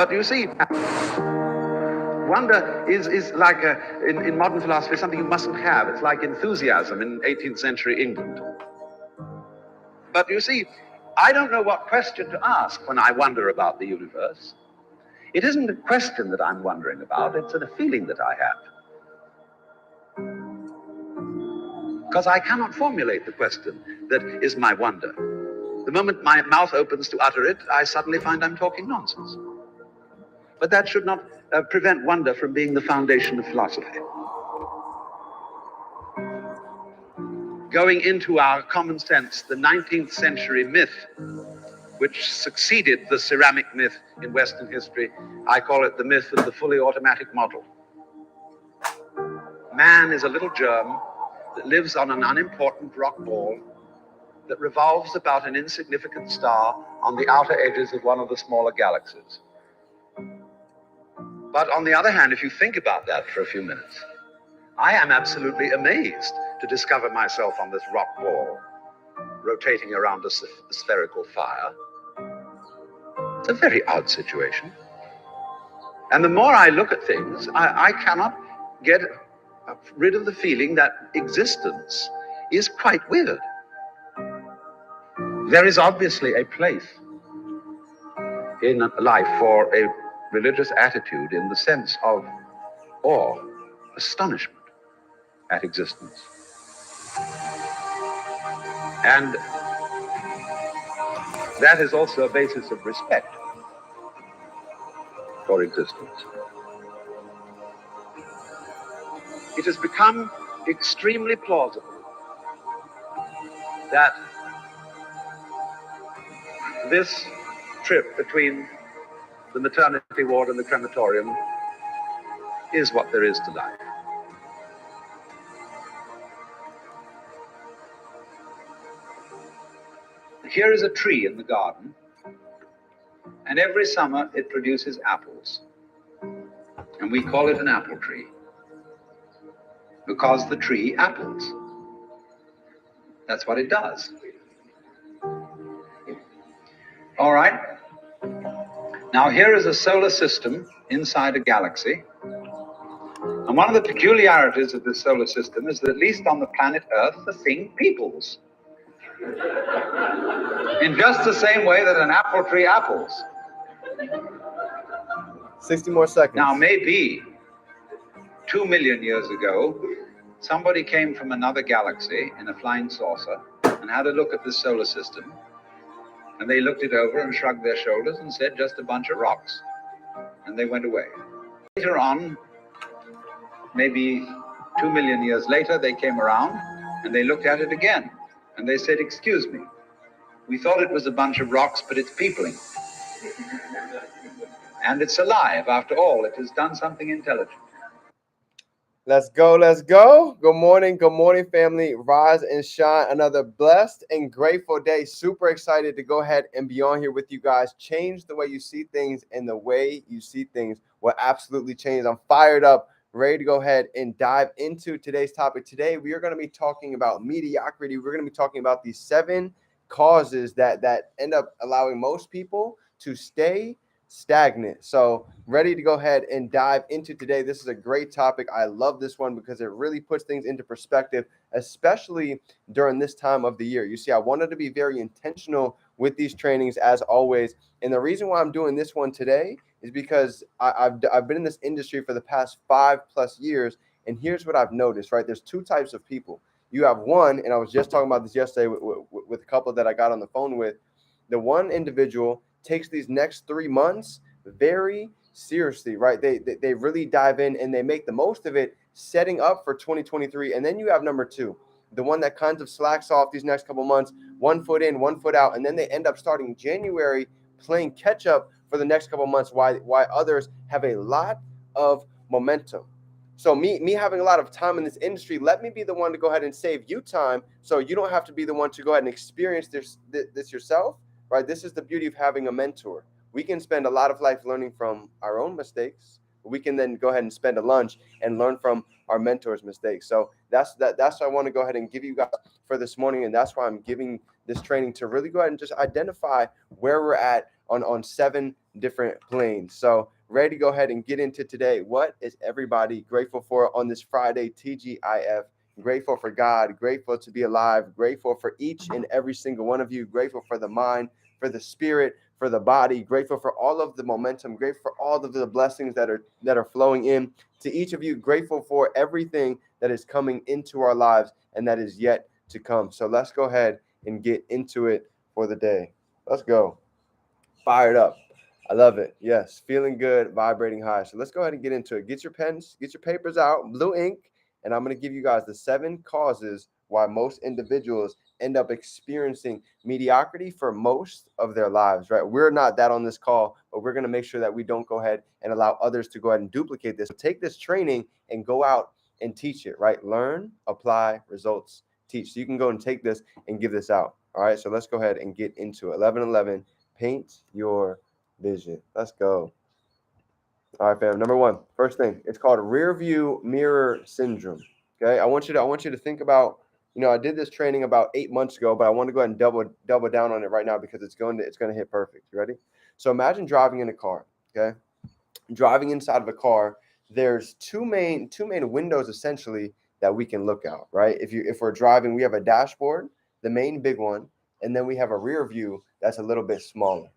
But you see, wonder is like, in modern philosophy, something you mustn't have. It's like enthusiasm in 18th century England. But you see, I don't know what question to ask when I wonder about the universe. It isn't a question that I'm wondering about, it's a feeling that I have. Because I cannot formulate the question that is my wonder. The moment my mouth opens to utter it, I suddenly find I'm talking nonsense. But that should not prevent wonder from being the foundation of philosophy. Going into our common sense, the 19th century myth, which succeeded the ceramic myth in Western history, I call it the myth of the fully automatic model. Man is a little germ that lives on an unimportant rock ball that revolves about an insignificant star on the outer edges of one of the smaller galaxies. But on the other hand, if you think about that for a few minutes, I am absolutely amazed to discover myself on this rock ball, rotating around a spherical fire. It's a very odd situation. And the more I look at things, I cannot get rid of the feeling that existence is quite weird. There is obviously a place in life for a religious attitude in the sense of awe, astonishment at existence. And that is also a basis of respect for existence. It has become extremely plausible that this trip between the maternity ward and the crematorium is what there is to life. Here is a tree in the garden, and every summer it produces apples. And we call it an apple tree because the tree apples. That's what it does. All right. Now here is a solar system inside a galaxy. And one of the peculiarities of this solar system is that at least on the planet Earth, the thing peoples. In just the same way that an apple tree apples. 60 more seconds. Now maybe 2 million years ago, somebody came from another galaxy in a flying saucer and had a look at this solar system. And they looked it over and shrugged their shoulders and said, just a bunch of rocks. And they went away. Later on, maybe 2 million years later, they came around and they looked at it again. And they said, excuse me, we thought it was a bunch of rocks, but it's peopling. And it's alive. After all, it has done something intelligent. Let's go. Let's go. Good morning, family. Rise and shine. Another blessed and grateful day. Super excited to go ahead and be on here with you guys. Change the way you see things, and the way you see things will absolutely change. I'm fired up, ready to go ahead and dive into today's topic. Today, we are going to be talking about mediocrity. We're going to be talking about the 7 causes that end up allowing most people to stay stagnant. So ready to go ahead and dive into today. This is a great topic. I love this one because it really puts things into perspective, especially during this time of the year. You see, I wanted to be very intentional with these trainings as always. And the reason why I'm doing this one today is because I've been in this industry for the past 5+ years. And here's what I've noticed, right? There's 2 types of people. You have one, and I was just talking about this yesterday with a couple that I got on the phone with. The one individual takes these next 3 months very seriously, right? They really dive in and they make the most of it, setting up for 2023. And then you have number 2, the one that kind of slacks off these next couple months, 1 foot in, 1 foot out, and then they end up starting January playing catch up for the next couple months, why others have a lot of momentum. So me having a lot of time in this industry, let me be the one to go ahead and save you time so you don't have to be the one to go ahead and experience this yourself. Right? This is the beauty of having a mentor. We can spend a lot of life learning from our own mistakes. We can then go ahead and spend a lunch and learn from our mentor's mistakes. So that's what I want to go ahead and give you guys for this morning. And that's why I'm giving this training to really go ahead and just identify where we're at on 7 different planes. So ready to go ahead and get into today. What is everybody grateful for on this Friday, TGIF? Grateful for God, grateful to be alive, grateful for each and every single one of you, grateful for the mind, for the spirit, for the body, grateful for all of the momentum, grateful for all of the blessings that are flowing in to each of you, grateful for everything that is coming into our lives and that is yet to come. So let's go ahead and get into it for the day. Let's go. Fired up. I love it. Yes, feeling good, vibrating high. So let's go ahead and get into it. Get your pens, get your papers out, blue ink, and I'm going to give you guys the 7 causes why most individuals end up experiencing mediocrity for most of their lives, right? We're not that on this call, but we're going to make sure that we don't go ahead and allow others to go ahead and duplicate this. So take this training and go out and teach it, right? Learn, apply, results, teach. So you can go and take this and give this out. All right, so let's go ahead and get into it. 11:11, paint your vision. Let's go. All right, fam. Number 1, first thing, it's called rear view mirror syndrome. Okay, I want you to think about. I did this training about 8 months ago, but I want to go ahead and double down on it right now because it's going to hit perfect. You ready? So imagine driving in a car. Okay, driving inside of a car. There's two main windows essentially that we can look out. Right? If we're driving, we have a dashboard, the main big one, and then we have a rear view that's a little bit smaller.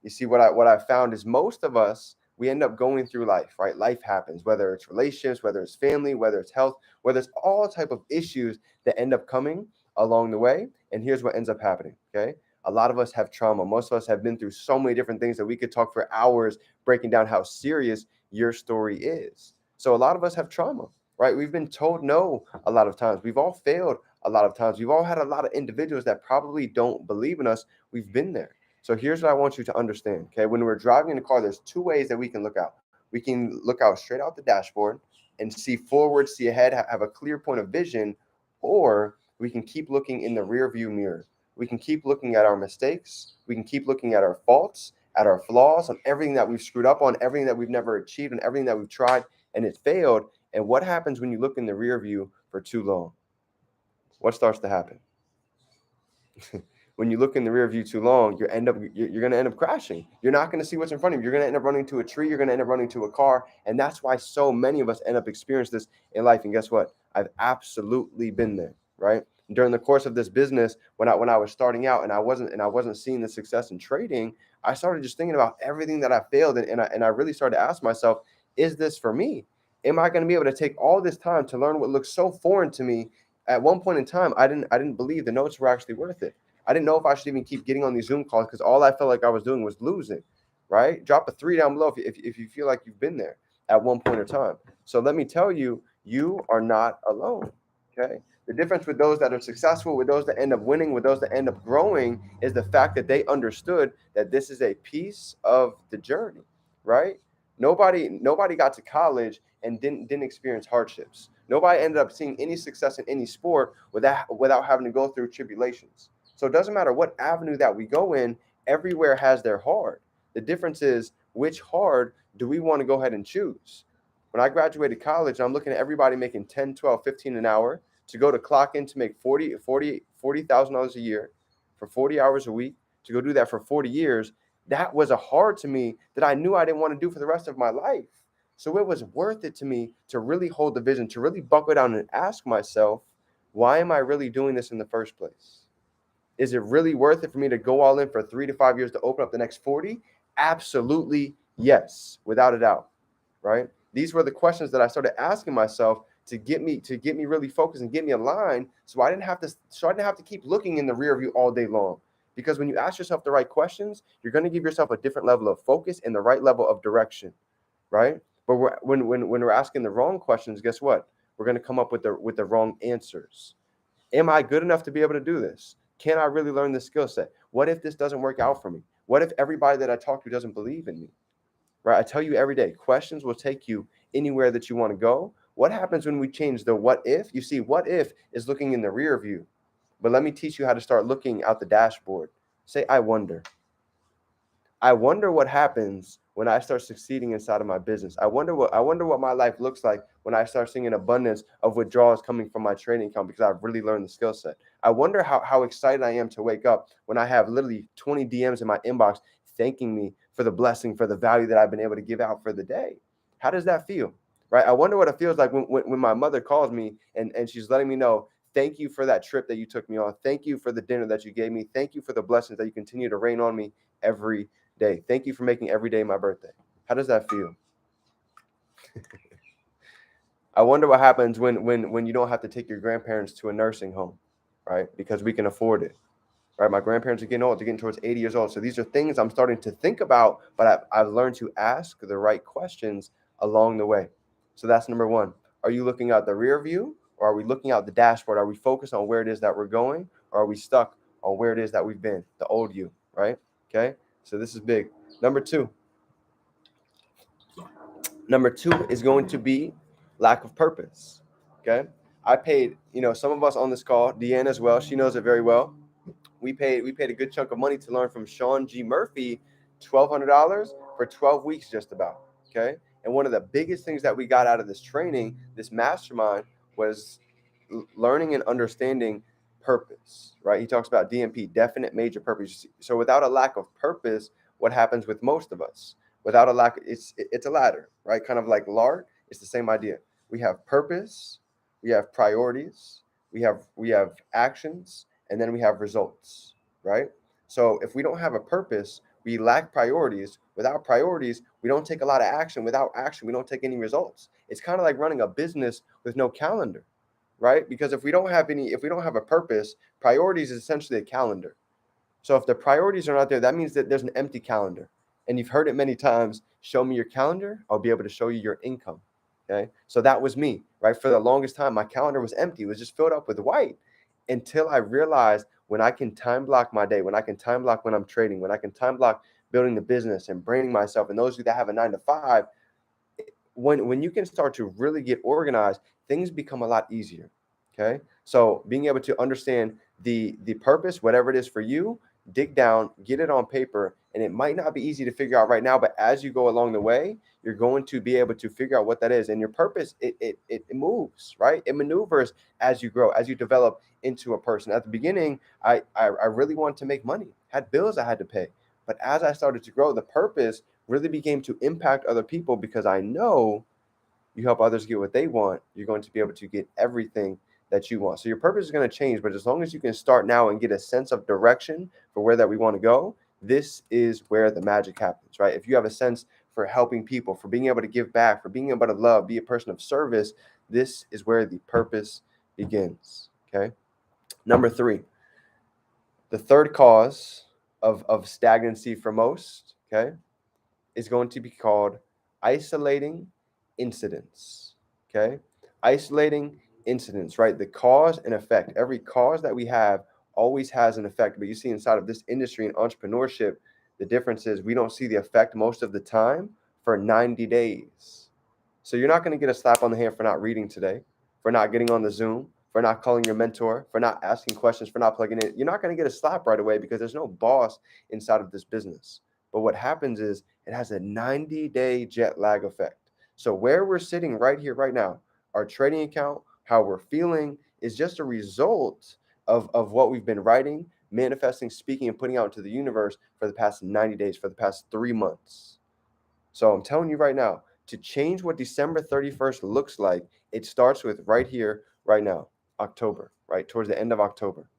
You see, what I found is most of us, we end up going through life, right? Life happens, whether it's relationships, whether it's family, whether it's health, whether it's all type of issues that end up coming along the way. And here's what ends up happening, okay? A lot of us have trauma. Most of us have been through so many different things that we could talk for hours breaking down how serious your story is. So a lot of us have trauma, right? We've been told no a lot of times. We've all failed a lot of times. We've all had a lot of individuals that probably don't believe in us. We've been there. So here's what I want you to understand, okay? When we're driving in a car, there's 2 ways that we can look out. We can look out straight out the dashboard and see forward, see ahead, have a clear point of vision, or we can keep looking in the rear view mirror. We can keep looking at our mistakes. We can keep looking at our faults, at our flaws, on everything that we've screwed up on, everything that we've never achieved, and everything that we've tried and it failed. And what happens when you look in the rear view for too long? What starts to happen? When you look in the rear view too long, you're going to end up crashing. You're not going to see what's in front of you. You're going to end up running into a tree. You're going to end up running into a car. And that's why so many of us end up experiencing this in life. And guess what? I've absolutely been there, right? During the course of this business, when I was starting out and I wasn't seeing the success in trading, I started just thinking about everything that I failed. And I really started to ask myself, is this for me? Am I going to be able to take all this time to learn what looks so foreign to me? At one point in time, I didn't believe the notes were actually worth it. I didn't know if I should even keep getting on these Zoom calls because all I felt like I was doing was losing, right? Drop a 3 down below if you feel like you've been there at one point in time. So let me tell you, you are not alone, okay? The difference with those that are successful, with those that end up winning, with those that end up growing is the fact that they understood that this is a piece of the journey, right? Nobody got to college and didn't experience hardships. Nobody ended up seeing any success in any sport without having to go through tribulations. So it doesn't matter what avenue that we go in, everywhere has their hard. The difference is which hard do we want to go ahead and choose? When I graduated college, I'm looking at everybody making 10, 12, 15 an hour to go to clock in to make $40,000 a year for 40 hours a week, to go do that for 40 years. That was a hard to me that I knew I didn't want to do for the rest of my life. So it was worth it to me to really hold the vision, to really buckle down and ask myself, why am I really doing this in the first place? Is it really worth it for me to go all in for 3 to 5 years to open up the next 40? Absolutely yes, without a doubt, right? These were the questions that I started asking myself to get me really focused and get me aligned, so I didn't have to keep looking in the rear view all day long. Because when you ask yourself the right questions, you're going to give yourself a different level of focus and the right level of direction, right? But when we're asking the wrong questions, guess what? We're going to come up with the wrong answers. Am I good enough to be able to do this? Can I really learn this skill set? What if this doesn't work out for me? What if everybody that I talk to doesn't believe in me? Right? I tell you every day, questions will take you anywhere that you want to go. What happens when we change the what if? You see, what if is looking in the rear view. But let me teach you how to start looking out the dashboard. Say, I wonder. I wonder what happens when I start succeeding inside of my business? I wonder what my life looks like when I start seeing an abundance of withdrawals coming from my trading account because I've really learned the skill set. I wonder how excited I am to wake up when I have literally 20 DMs in my inbox thanking me for the blessing, for the value that I've been able to give out for the day. How does that feel? Right? I wonder what it feels like when my mother calls me and she's letting me know, thank you for that trip that you took me on. Thank you for the dinner that you gave me. Thank you for the blessings that you continue to rain on me every day. Thank you for making every day my birthday. How does that feel? I wonder what happens when you don't have to take your grandparents to a nursing home, right? Because we can afford it. Right, my grandparents are getting old; they're getting towards 80 years old. So these are things I'm starting to think about, but I've learned to ask the right questions along the way. So that's number one. Are you looking out the rear view, or are we looking out the dashboard? Are we focused on where it is that we're going, or are we stuck on where it is that we've been, the old you, right? Okay, so this is big. Number two. Number two is going to be lack of purpose. Okay, I paid, some of us on this call, Deanna as well. She knows it very well. We paid a good chunk of money to learn from Sean G. Murphy, $1,200 for 12 weeks, just about. Okay, and one of the biggest things that we got out of this training, this mastermind, was learning and understanding purpose. Right? He talks about DMP, definite major purpose. So without a lack of purpose, what happens with most of us? Without a lack, it's a ladder, right? Kind of like LART. It's the same idea. We have purpose, we have priorities, we have actions, and then we have results, right? So if we don't have a purpose, we lack priorities. Without priorities, we don't take a lot of action. Without action, we don't take any results. It's kind of like running a business with no calendar, right? Because if we don't have a purpose, priorities is essentially a calendar. So if the priorities are not there, that means that there's an empty calendar. And you've heard it many times, show me your calendar, I'll be able to show you your income. Okay. So that was me, right? For the longest time, my calendar was empty. It was just filled up with white until I realized when I can time block my day, when I can time block when I'm trading, when I can time block building the business and branding myself. And those of you that have a 9 to 5, when you can start to really get organized, things become a lot easier. Okay. So being able to understand the purpose, whatever it is for you, dig down, get it on paper. And it might not be easy to figure out right now, but as you go along the way, you're going to be able to figure out what that is. And your purpose, it moves, right? It maneuvers as you grow, as you develop into a person. At the beginning, I really wanted to make money, had bills I had to pay. But as I started to grow, the purpose really began to impact other people because I know you help others get what they want, you're going to be able to get everything that you want. So your purpose is going to change, but as long as you can start now and get a sense of direction for where that we want to go, this is where the magic happens, right? If you have a sense for helping people, for being able to give back, for being able to love, be a person of service, this is where the purpose begins, okay? Number three, the third cause of stagnancy for most, okay, is going to be called isolating incidents. Okay. Isolating incidents, right? The cause and effect. Every cause that we have always has an effect. But you see, inside of this industry and entrepreneurship, the difference is we don't see the effect most of the time for 90 days. So you're not going to get a slap on the hand for not reading today, for not getting on the Zoom, for not calling your mentor, for not asking questions, for not plugging in. You're not going to get a slap right away because there's no boss inside of this business. But what happens is it has a 90-day jet lag effect. So where we're sitting right here, right now, our trading account, how we're feeling is just a result of what we've been writing, manifesting, speaking, and putting out into the universe for the past 90 days, for the past 3 months. So I'm telling you right now, to change what December 31st looks like, it starts with right here, right now, October, right? Towards the end of October.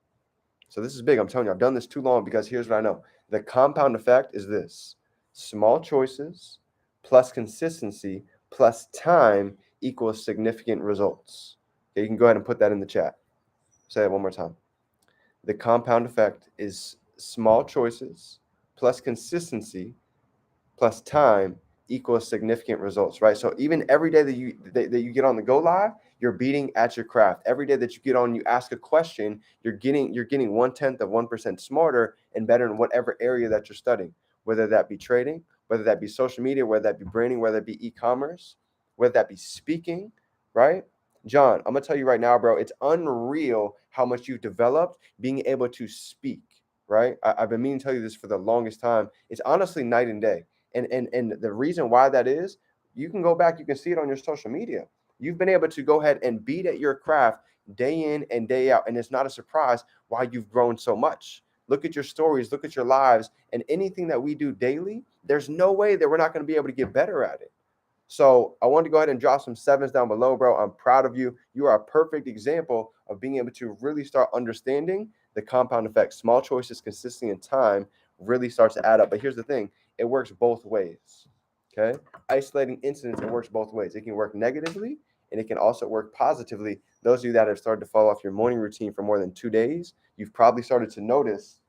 So this is big. I'm telling you, I've done this too long because here's what I know. The compound effect is this: small choices plus consistency plus time equals significant results. Okay, you can go ahead and put that in the chat. Say that one more time. The compound effect is small choices plus consistency plus time equals significant results, right? So even every day that you get on the go live, you're beating at your craft. Every day that you get on, you ask a question, you're getting 0.1% smarter and better in whatever area that you're studying, whether that be trading, whether that be social media, whether that be branding, whether that be e-commerce, whether that be speaking, right? John, I'm gonna tell you right now, bro, it's unreal how much you've developed being able to speak, right? I've been meaning to tell you this for the longest time. It's honestly night and day. And the reason why that is, you can go back, you can see it on your social media. You've been able to go ahead and beat at your craft day in and day out. And it's not a surprise why you've grown so much. Look at your stories, look at your lives, and anything that we do daily, there's no way that we're not going to be able to get better at it. So I wanted to go ahead and drop some sevens down below, bro. I'm proud of you. You are a perfect example of being able to really start understanding the compound effect. Small choices, consistency, and time really starts to add up. But here's the thing, it works both ways. Okay. Isolating incidents, it works both ways. It can work negatively and it can also work positively. Those of you that have started to fall off your morning routine for more than 2 days, you've probably started to notice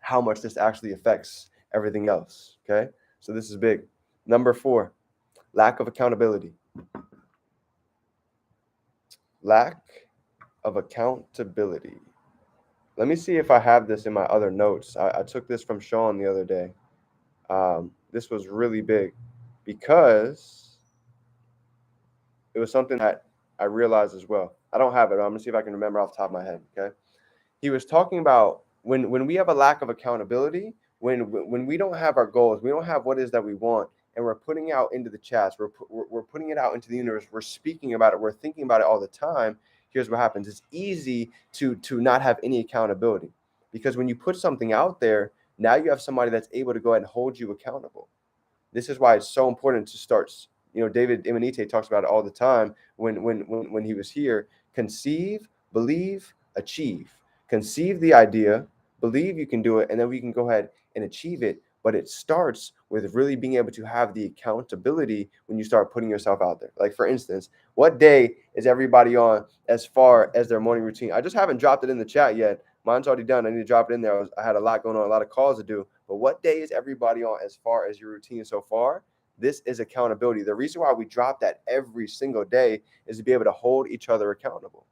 how much this actually affects everything else. Okay. So this is big. Number 4, lack of accountability. Lack of accountability. Let me see if I have this in my other notes. I took this from Sean the other day. This was really big because it was something that I realized as well. I don't have it. I'm going to see if I can remember off the top of my head. Okay. He was talking about when we have a lack of accountability, when we don't have our goals, we don't have what it is that we want, and we're putting out into the chats, we're putting it out into the universe, we're speaking about it, we're thinking about it all the time. Here's what happens. It's easy to not have any accountability, because when you put something out there, now you have somebody that's able to go ahead and hold you accountable. This is why it's so important to start. David Imanite talks about it all the time when he was here. Conceive, believe, achieve. Conceive the idea, believe you can do it, and then we can go ahead and achieve it. But it starts with really being able to have the accountability when you start putting yourself out there. Like, for instance, what day is everybody on as far as their morning routine? I just haven't dropped it in the chat yet. Mine's already done. I need to drop it in there. I had a lot going on, a lot of calls to do. But what day is everybody on as far as your routine so far? This is accountability. The reason why we drop that every single day is to be able to hold each other accountable,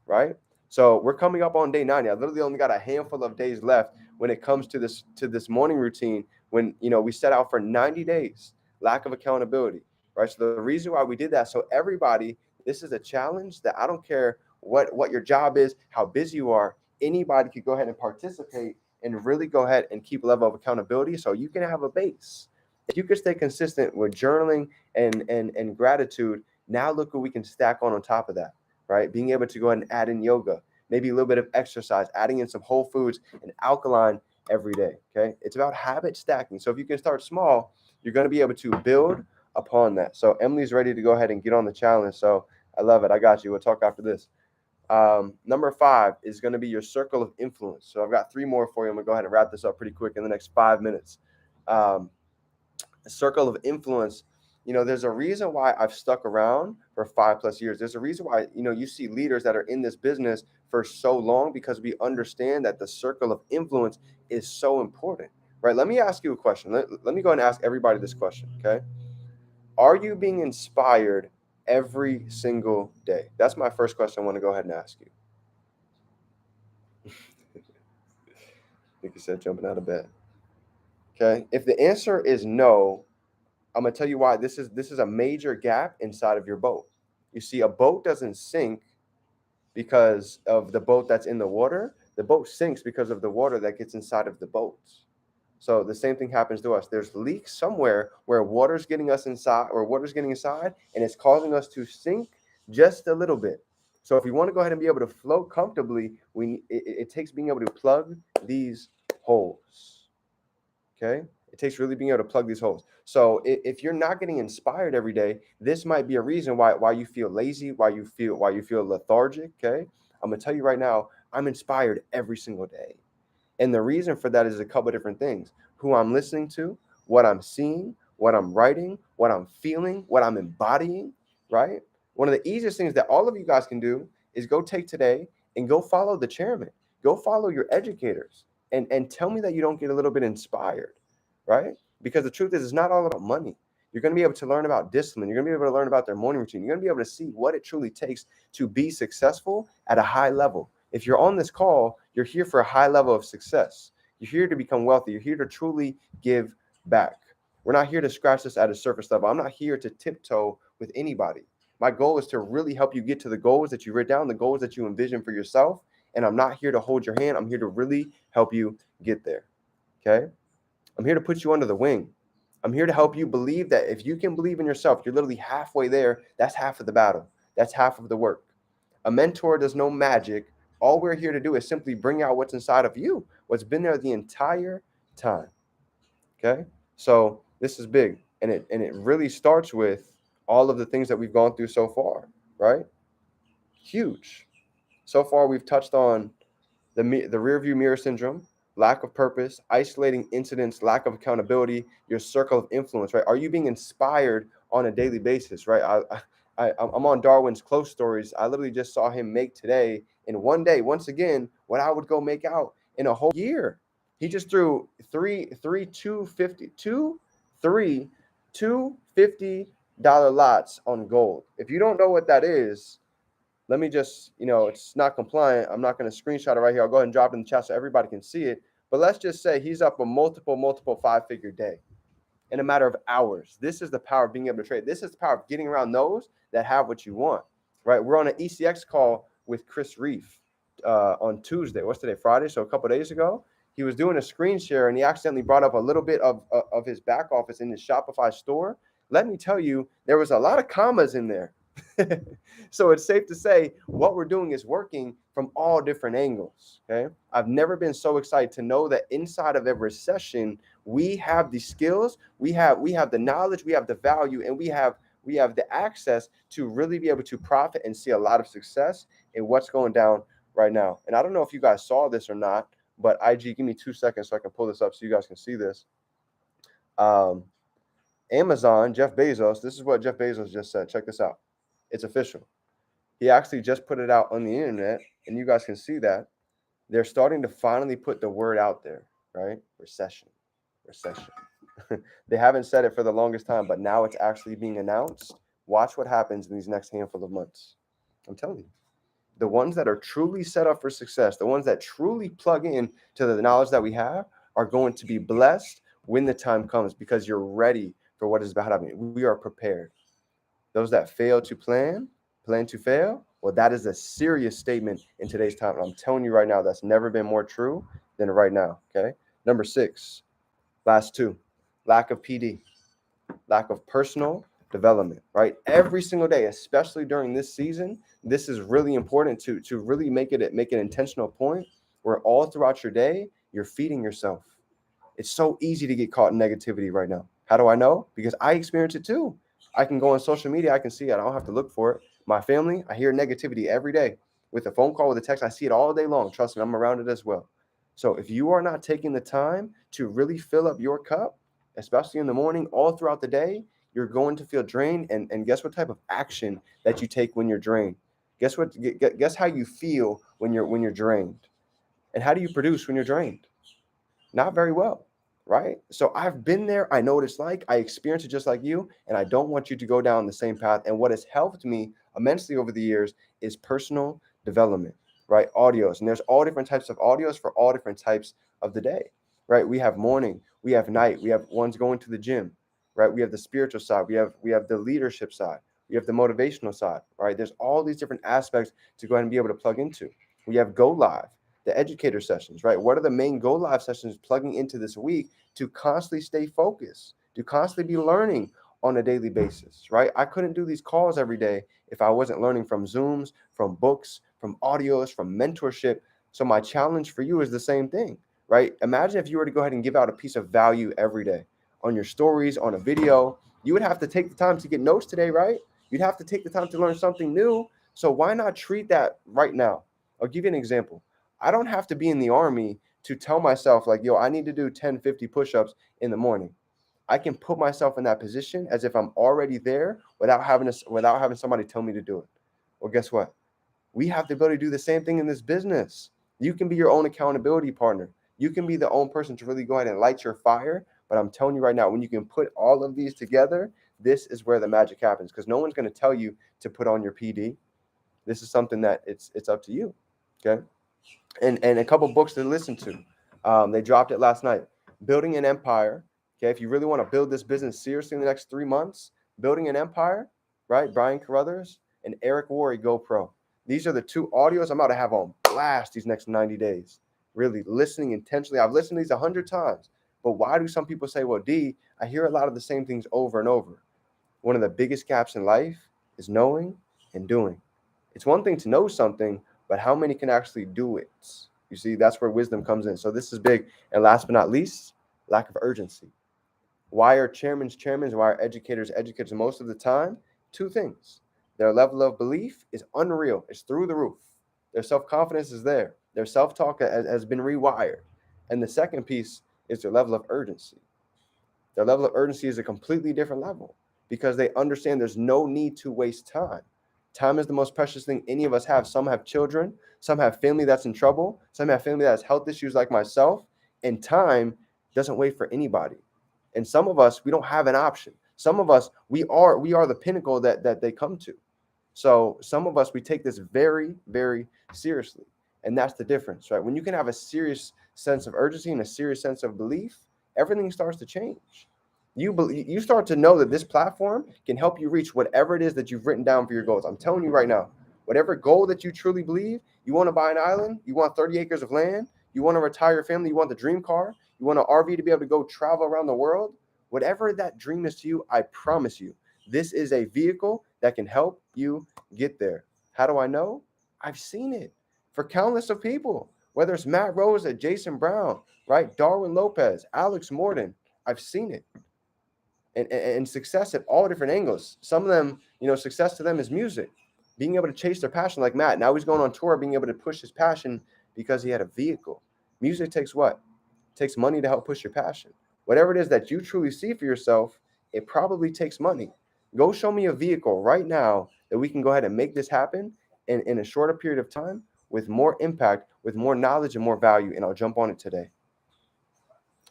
right? So we're coming up on day 90. I literally only got a handful of days left when it comes to this morning routine. When we set out for 90 days, lack of accountability, right? So the reason why we did that, so everybody, this is a challenge that I don't care what your job is, how busy you are, anybody could go ahead and participate and really go ahead and keep a level of accountability so you can have a base. If you could stay consistent with journaling and gratitude, now look what we can stack on top of that, right? Being able to go ahead and add in yoga, maybe a little bit of exercise, adding in some whole foods and alkaline every day, okay? It's about habit stacking. So if you can start small, you're going to be able to build upon that. So Emily's ready to go ahead and get on the challenge. So I love it. I got you. We'll talk after this. Number 5 is going to be your circle of influence. So I've got 3 more for you. I'm going to go ahead and wrap this up pretty quick in the next 5 minutes. Circle of influence. There's a reason why I've stuck around for 5+ years. There's a reason why, you see leaders that are in this business for so long, because we understand that the circle of influence is so important, right? Let me ask you a question. Let me go and ask everybody this question, okay? Are you being inspired every single day? That's my first question I want to go ahead and ask you. I think you said jumping out of bed. Okay. If the answer is no, I'm going to tell you why. This is a major gap inside of your boat. You see, a boat doesn't sink because of the boat that's in the water. The boat sinks because of the water that gets inside of the boat. So the same thing happens to us. There's leaks somewhere where water's getting us inside, or water's getting inside, and it's causing us to sink just a little bit. So if we want to go ahead and be able to float comfortably, it takes being able to plug these holes. Okay? It takes really being able to plug these holes. So if you're not getting inspired every day, this might be a reason why you feel lazy, why you feel lethargic. Okay? I'm gonna tell you right now, I'm inspired every single day. And the reason for that is a couple of different things: who I'm listening to, what I'm seeing, what I'm writing, what I'm feeling, what I'm embodying, right? One of the easiest things that all of you guys can do is go take today and go follow the chairman, go follow your educators, and tell me that you don't get a little bit inspired, right? Because the truth is, it's not all about money. You're going to be able to learn about discipline. You're going to be able to learn about their morning routine. You're going to be able to see what it truly takes to be successful at a high level. If you're on this call, you're here for a high level of success. You're here to become wealthy. You're here to truly give back. We're not here to scratch this at a surface level. I'm not here to tiptoe with anybody. My goal is to really help you get to the goals that you write down, the goals that you envision for yourself. And I'm not here to hold your hand. I'm here to really help you get there. Okay. I'm here to put you under the wing. I'm here to help you believe that if you can believe in yourself, you're literally halfway there. That's half of the battle. That's half of the work. A mentor does no magic. All we're here to do is simply bring out what's inside of you, what's been there the entire time. Okay? So this is big. And it really starts with all of the things that we've gone through so far, right? Huge. So far, we've touched on the rear view mirror syndrome, lack of purpose, isolating incidents, lack of accountability, your circle of influence, right? Are you being inspired on a daily basis, right? I'm on Darwin's close stories. I literally just saw him make today in one day, once again, what I would go make out in a whole year. He just threw three $250 lots on gold. If you don't know what that is, let me just, it's not compliant. I'm not going to screenshot it right here. I'll go ahead and drop it in the chat so everybody can see it. But let's just say he's up a multiple five-figure day in a matter of hours. This is the power of being able to trade. This is the power of getting around those that have what you want, right? We're on an ECX call with Chris Reef on Tuesday. What's today? Friday. So a couple of days ago, he was doing a screen share and he accidentally brought up a little bit of his back office in his Shopify store. Let me tell you, there was a lot of commas in there. So it's safe to say what we're doing is working from all different angles. Okay. I've never been so excited to know that inside of every session, we have the skills, we have the knowledge, we have the value, and we have the access to really be able to profit and see a lot of success in what's going down right now. And I don't know if you guys saw this or not, but IG, give me 2 seconds so I can pull this up so you guys can see this. Amazon, Jeff Bezos, this is what Jeff Bezos just said. Check this out. It's official. He actually just put it out on the internet, and you guys can see that. They're starting to finally put the word out there, right? Recession. They haven't said it for the longest time, but now it's actually being announced. Watch what happens in these next handful of months. I'm telling you. The ones that are truly set up for success, the ones that truly plug in to the knowledge that we have, are going to be blessed when the time comes because you're ready for what is about to happen. We are prepared. Those that fail to plan to fail, well, that is a serious statement in today's time. And I'm telling you right now, that's never been more true than right now, okay? Number 6, last 2, lack of PD, lack of personal development, right? Every single day, especially during this season, this is really important to really make an intentional point where all throughout your day, you're feeding yourself. It's so easy to get caught in negativity right now. How do I know? Because I experience it too. I can go on social media. I can see it. I don't have to look for it. My family, I hear negativity every day. With a phone call, with a text, I see it all day long. Trust me, I'm around it as well. So if you are not taking the time to really fill up your cup, especially in the morning, all throughout the day, you're going to feel drained. And guess what type of action that you take when you're drained? Guess how you feel when you're drained? And how do you produce when you're drained? Not very well. Right? So I've been there. I know what it's like. I experienced it just like you. And I don't want you to go down the same path. And what has helped me immensely over the years is personal development, right? Audios. And there's all different types of audios for all different types of the day, right? We have morning, we have night, we have ones going to the gym, right? We have the spiritual side, we have the leadership side, we have the motivational side, right? There's all these different aspects to go ahead and be able to plug into. We have Go Live, the educator sessions, right? What are the main Go Live sessions plugging into this week to constantly stay focused, to constantly be learning on a daily basis, right? I couldn't do these calls every day if I wasn't learning from Zooms, from books, from audios, from mentorship. So my challenge for you is the same thing, right? Imagine if you were to go ahead and give out a piece of value every day on your stories, on a video. You would have to take the time to get notes today, right? You'd have to take the time to learn something new. So why not treat that right now? I'll give you an example. I don't have to be in the army to tell myself like, yo, I need to do 10, 50 push-ups in the morning. I can put myself in that position as if I'm already there without having somebody tell me to do it. Well, guess what? We have the ability to do the same thing in this business. You can be your own accountability partner. You can be the own person to really go ahead and light your fire. But I'm telling you right now, when you can put all of these together, this is where the magic happens because no one's going to tell you to put on your PD. This is something that it's up to you. Okay. And a couple books to listen to. They dropped it last night. Building an Empire. Okay, if you really want to build this business seriously in the next 3 months, Building an Empire, right? Brian Carruthers and Eric Worre GoPro. These are the 2 audios I'm about to have on blast these next 90 days. Really listening intentionally. I've listened to these 100 times, But why do some people say, well, D, I hear a lot of the same things over and over? One of the biggest gaps in life is knowing and doing. It's one thing to know something, but how many can actually do it? You see, that's where wisdom comes in. So this is big. And last but not least, lack of urgency. Why are chairmen chairmen? Why are educators educators? Most of the time, two things. Their level of belief is unreal. It's through the roof. Their self-confidence is there. Their self-talk has been rewired. And the second piece is their level of urgency. Their level of urgency is a completely different level because they understand there's no need to waste time. Time is the most precious thing any of us have. Some have children, some have family that's in trouble, some have family that has health issues like myself, and time doesn't wait for anybody. And some of us, we don't have an option. Some of us, we are the pinnacle that they come to. So some of us, we take this very, very seriously. And that's the difference, right? When you can have a serious sense of urgency and a serious sense of belief, everything starts to change. You start to know that this platform can help you reach whatever it is that you've written down for your goals. I'm telling you right now, whatever goal that you truly believe, you want to buy an island, you want 30 acres of land, you want to retire your family, you want the dream car, you want an RV to be able to go travel around the world, whatever that dream is to you, I promise you, this is a vehicle that can help you get there. How do I know? I've seen it for countless of people, whether it's Matt Rose or Jason Brown, right? Darwin Lopez, Alex Morton. I've seen it. And success at all different angles. Some of them, success to them is music, being able to chase their passion like Matt. Now he's going on tour, being able to push his passion because he had a vehicle. Music takes what? It takes money to help push your passion. Whatever it is that you truly see for yourself, it probably takes money. Go show me a vehicle right now that we can go ahead and make this happen in a shorter period of time with more impact, with more knowledge and more value, and I'll jump on it today.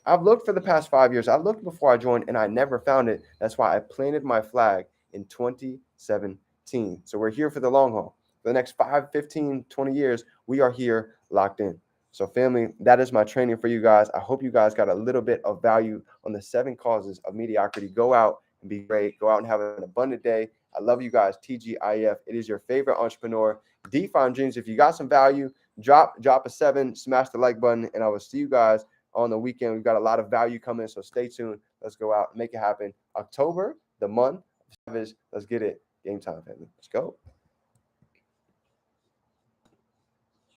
I've looked for the past 5 years. I looked before I joined and I never found it. That's why I planted my flag in 2017. So we're here for the long haul. For the next 5, 15, 20 years, we are here locked in. So family, that is my training for you guys. I hope you guys got a little bit of value on the 7 causes of mediocrity. Go out and be great. Go out and have an abundant day. I love you guys. TGIF. It is your favorite entrepreneur. Define dreams. If you got some value, drop a 7, smash the like button, and I will see you guys on the weekend. We've got a lot of value coming, so stay tuned. Let's go out and make it happen. October, the month of Savage. Let's get it. Game time, family. Let's go.